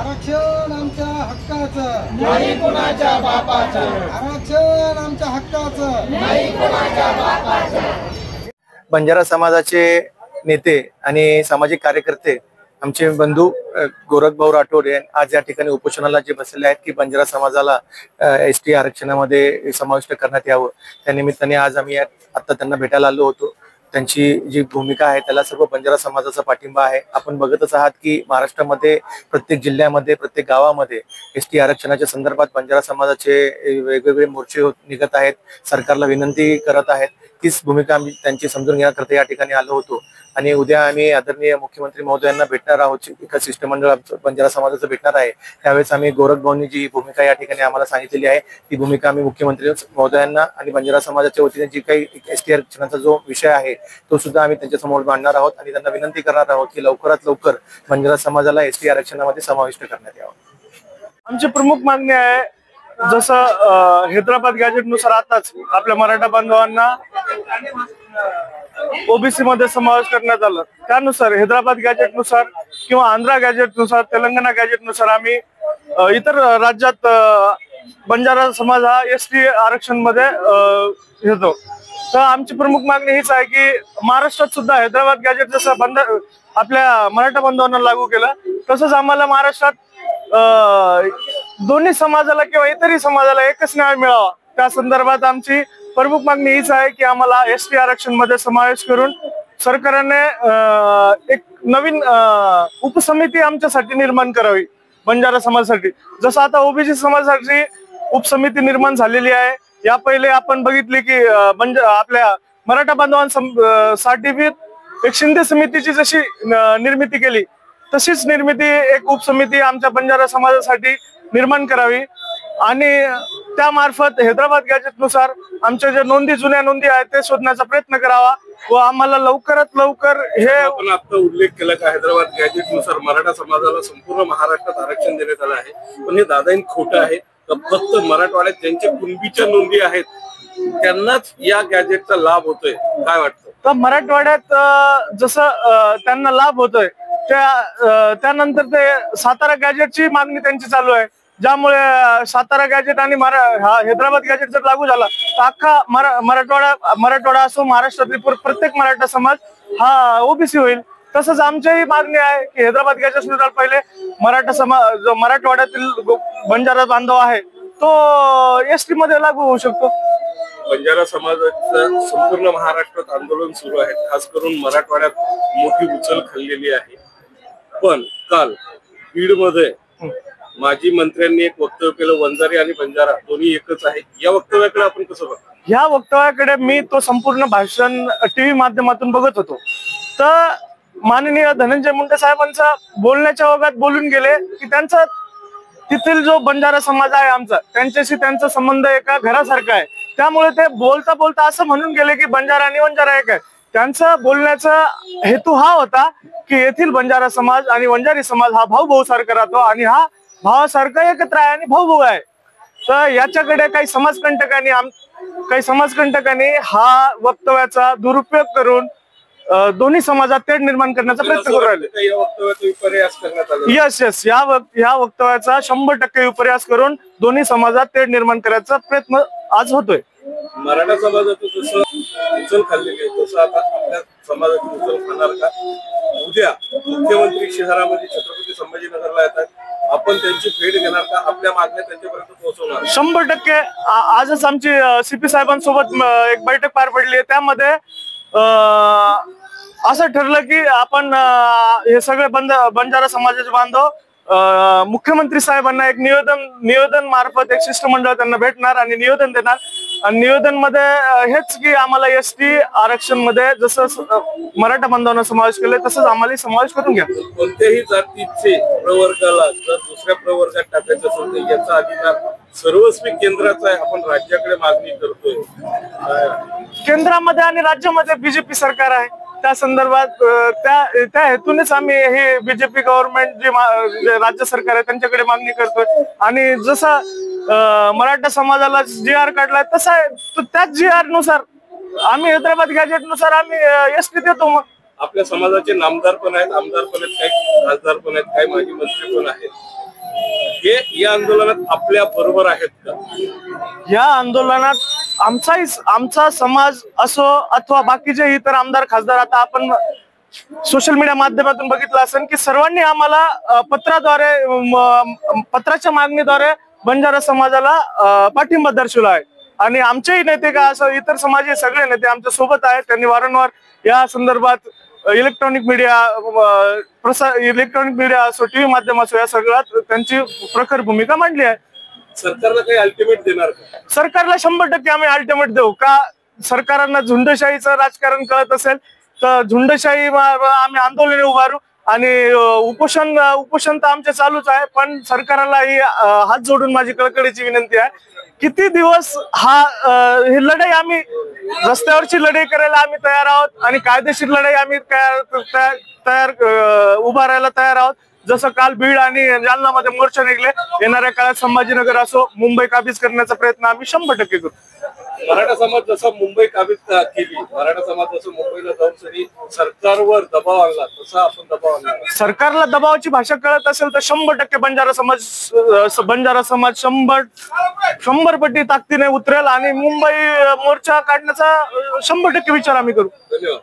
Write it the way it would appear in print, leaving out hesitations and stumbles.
आरक्षण आमच्या हक्काचं नाही कुणाच्या बापाचं, आरक्षण आमच्या हक्काचं नाही कुणाच्या बापाचं। बंजारा समाजाचे नेते आणि सामाजिक कार्यकर्ते आमचे बंधू गोरखभाऊ राठोड आज या ठिकाणी उपोषणाला जे बसलेले आहेत की बंजारा समाजाला एसटी आरक्षणामध्ये समाविष्ट करण्यात यावं, त्या निमित्ताने आज आम्ही आता त्यांना भेटायला आलो होतो। त्यांची जी भूमिका आहे त्याला सर्व बंजारा समाजाचा पाठिंबा आहे। आपण बघतच आहात की महाराष्ट्रामध्ये प्रत्येक जिल्ह्यामध्ये प्रत्येक गावामध्ये एसटी आरक्षणाच्या संदर्भात बंजारा समाजाचे वेगवेगळे मोर्चे निघत आहेत, सरकारला विनंती करत आहेत। तीच भूमिका आम्ही त्यांची समजून घेण्याकरता या ठिकाणी आलो होतो आणि उद्या आम्ही आदरणीय मुख्यमंत्री महोदयांना भेटणार आहोत। एका शिष्टमंडळ बंजारा समाजाचं भेटणार आहे। त्यावेळेस आम्ही गोरखभाऊंनी जी भूमिका या ठिकाणी आम्हाला सांगितलेली आहे ती भूमिका आम्ही मुख्यमंत्री महोदयांना आणि बंजारा समाजाच्या वतीने जी काही एसटी आरक्षणाचा जो विषय आहे तो सुद्धा आम्ही त्यांच्यासमोर मांडणार आहोत आणि त्यांना विनंती करणार आहोत की लवकरात लवकर बंजारा समाजाला एसटी आरक्षणामध्ये समाविष्ट करण्यात यावं। आमची प्रमुख मागणी आहे, जसं हैदराबाद गॅजेट नुसार आताच आपल्या मराठा बांधवांना ओबीसी मध्ये समावेश करण्यात आला, त्यानुसार हैदराबाद गॅजेट नुसार किंवा आंध्रा गॅजेट नुसार, तेलंगणा गॅजेट नुसार आम्ही इतर राज्यात बंजारा समाज हा एसटी आरक्षण मध्ये येतो। तर आमची प्रमुख मागणी हीच आहे की महाराष्ट्रात सुद्धा हैदराबाद गॅजेट जसं आपल्या मराठा बांधवांना लागू केलं तसंच आम्हाला महाराष्ट्रात दोन्ही समाजाला किंवा इतरही समाजाला एकच न्याय मिळावा, त्या संदर्भात आमची प्रमुख मागणी हीच आहे की आम्हाला एसटी आरक्षण मध्ये समावेश करून सरकारने एक नवीन उपसमिती आमच्यासाठी निर्माण करावी बंजारा समाजासाठी। जसं आता ओबीसी समाजासाठी उपसमिती निर्माण झालेली आहे, या पहिले आपण बघितले की आपल्या मराठा बांधवांसाठी एक शिंदे समितीची जशी निर्मिती केली तशीच निर्मिती एक उपसमिती आमच्या बंजारा समाजासाठी निर्माण करावी आणि त्यामार्फत हैदराबाद गॅजेट नुसार आमच्या ज्या जुन्या नोंदी आहेत ते शोधण्याचा प्रयत्न करावा व आम्हाला लवकरात लवकर हे आपण आता उल्लेख केला की हैदराबाद गॅजेट नुसार मराठा समाजाला संपूर्ण महाराष्ट्रात आरक्षण देण्यात आलं आहे, पण हे दादांनी खोटं आहे। फक्त मराठवाड्यात ज्यांच्या कुणबीच्या नोंदी आहेत त्यांनाच या गॅजेटचा लाभ होतोय, काय वाटतं? तर मराठवाड्यात जसं त्यांना लाभ होतोय त्यानंतर ते सातारा गॅजेटची मागणी त्यांची चालू आहे, ज्यामुळे सातारा गॅजेट आणि हैदराबाद गॅजेट जर लागू झाला तर अख्खा मराठवाडा असो महाराष्ट्रातील प्रत्येक मराठा समाज हा ओबीसी होईल। तसंच आमच्याही मागणी आहे की हैदराबाद गॅजेट नुसार पहिले मराठा समाज जो मराठवाड्यातील बंजारा बांधव आहे तो एसटी मध्ये लागू होऊ शकतो। बंजारा समाजाचं संपूर्ण महाराष्ट्रात आंदोलन सुरू आहे, खास करून मराठवाड्यात मोठी उचल खाल्लेली आहे। पण काल बीडमध्ये माजी मंत्र्यांनी एक वक्तव्य केलं, वंजारी आणि बंजारा दोन्ही एकच आहे। या वक्तव्याकडे आपण कसं बघतो? या वक्तव्याकडे मी तो संपूर्ण भाषण टीव्ही माध्यमातून बघत होतो, तर माननीय धनंजय मुंडे साहेबांचा बोलण्याच्या ओघात बोलून गेले की त्यांचा तिथील जो बंजारा समाज आहे आमचा त्यांच्याशी त्यांचा संबंध एका घरासारखा आहे, त्यामुळे ते बोलता बोलता असं म्हणून गेले की बंजारा आणि वंजारा एक आहे। त्यांचा बोलण्याचा हेतू हा होता की येथील बंजारा समाज आणि वंजारी समाज हा भाऊ भाऊ सारखा राहतो आणि हा भावासारखा एकत्र आहे आणि भाऊ भाऊ आहे। तर याच्याकडे काही समाजकंटकांनी हा वक्तव्याचा दुरुपयोग करून दोन्ही समाजात तेढ निर्माण करण्याचा प्रयत्न करू राहिले। यस या वक्तव्याचा 100% विपर्यास करून दोन्ही समाजात तेढ निर्माण करायचा प्रयत्न आज होतोय। मराठा समाजाचं जसं उचल खाल्लेली आहे तसं आता आपल्या समाजाची उचल खाणार का? उद्या मुख्यमंत्री शहरामध्ये छत्रपती संभाजीनगरला येतात, आपण त्यांची भेट घेणार का? आपल्या मागण्या त्यांच्यापर्यंत पोहोचवणार? 100% आजच आमची सीपी साहेबांसोबत एक बैठक पार पडली आहे, त्यामध्ये असं ठरलं की आपण हे सगळे बंजारा समाजाचे बांधव मुख्यमंत्री साहेबांना एक निवेदन मार्फत एक शिष्टमंडळ त्यांना भेटणार आणि निवेदन देणार आणि निवेदन मध्ये हेच की आम्हाला एसटी आरक्षण मध्ये जसं मराठा बांधवांना समावेश केले तसंच आम्हाला समावेश करून घ्या। कोणत्याही जातीचे प्रवर्गाला जर दुसऱ्या प्रवर्गात टाकायचं असेल तर याचा अधिकार सर्वस्वी केंद्राचा आहे, आपण राज्याकडे मागणी करतोय। केंद्रामध्ये आणि राज्यामध्ये बीजेपी सरकार आहे, त्या संदर्भात त्या हेतूनेच आम्ही हे बीजेपी गव्हर्नमेंट जे राज्य सरकार आहे त्यांच्याकडे मागणी करतोय आणि जसं मराठा समाजाला GR काढलाय तसा आहे त्याच GR नुसार आम्ही हैदराबाद गॅजेट नुसार आम्ही एसटी देतो। मग आपल्या समाजाचे नामदार पण आहेत, आमदार पण आहेत, काही खासदार पण आहेत, काही माजी मंत्री पण आहेत। हे या आंदोलनात आपल्या बरोबर आहेत का? या आंदोलनात आमचा समाज असो अथवा बाकीचे इतर आमदार खासदार, आता आपण सोशल मीडिया माध्यमातून बघितलं असेल की सर्वांनी आम्हाला पत्राच्या मागणीद्वारे बंजारा समाजाला पाठिंबा दर्शवला आहे. आणि आमचेही नेते का असं इतर समाजाचे सगळे नेते आमच्या सोबत आहेत. त्यांनी वारंवार या संदर्भात इलेक्ट्रॉनिक मीडिया असो, टीव्ही माध्यम असो, या सगळ्यात त्यांची प्रखर भूमिका मांडली आहे. सरकारला काही अल्टिमेट देणार का? सरकारला 100% आम्ही अल्टिमेट देऊ का? सरकारांना झुंडशाहीचं राजकारण कळत असेल तर झुंडशाही आम्ही आंदोलन उभारू आणि उपोषण तर आमचे चालूच आहे. पण सरकारला ही हात जोडून माझी कळकळीची विनंती आहे, किती दिवस ही लढाई आम्ही रस्त्यावरची लढाई करायला आम्ही तयार आहोत आणि कायदेशीर लढाई आम्ही उभारायला तयार आहोत. जसं काल बीड आणि जालनामध्ये मोर्चा निघले, येणाऱ्या काळात संभाजीनगर असो, मुंबई काबीज करण्याचा प्रयत्न आम्ही 100% करू. मराठा समाज जसा मुंबई काबीज केली, मराठा समाज जसं मुंबईला जाऊन सरी सरकारवर दबाव आणला, तसा आपण दबाव आणला. सरकारला दबावाची भाषा कळत असेल तर 100% बंजारा समाज 100 पटी ताकदीने उतरेल आणि मुंबई मोर्चा काढण्याचा 100% विचार आम्ही करू. धन्यवाद.